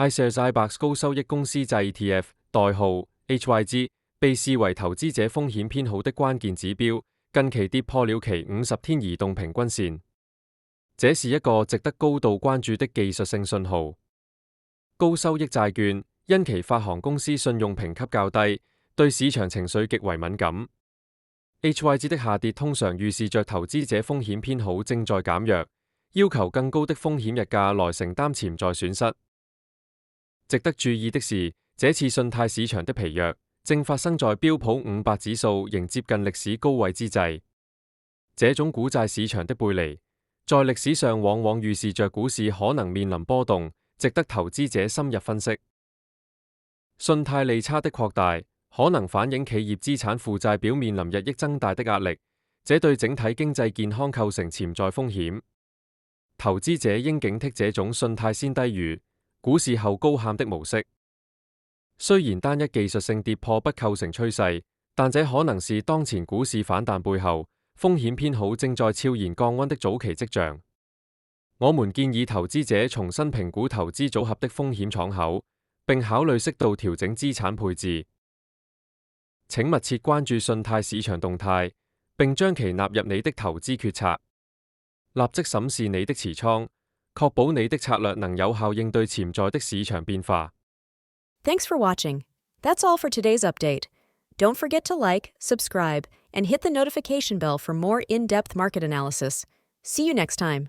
iShares iBoxx 高收益公司債 ETF 代號 HYG 被視為投資者風險偏好的關鍵指標，近期跌破了其50天移動平均線，這是一個值得高度關注的技術性信號。高收益債券因其發行公司信用評級較低，對市場情緒極為敏感。HYG 的下跌通常預示着投資者風險偏好正在減弱，要求更高的風險溢價來承擔潛在損失。值得注意的是，這次信貸市場的疲弱正發生在標普500指數仍接近歷史高位之際。這種股債市場的背離，在歷史上往往預示着股市可能面臨波動，值得投資者深入分析。信貸利差的擴大可能反映企業資產負債表面臨日益增大的壓力，這對整體經濟健康構成潛在風險。投資者應警惕這種信貸先低魚，股市後高喊的模式。雖然單一技術性跌破不構成趨勢，但這可能是當前股市反彈背後風險偏好正在悄然降溫的早期跡象。我們建議投資者重新評估投資組合的風險敞口，並考慮適度調整資產配置。請密切關注信貸市場動態，並將其納入你的投資決策。立即審視你的持倉，確保你的策略能有效應對潛在的市場變化。Thanks for watching. That's all for today's update. Don't forget to like, subscribe, and hit the notification bell for more in-depth market analysis. See you next time.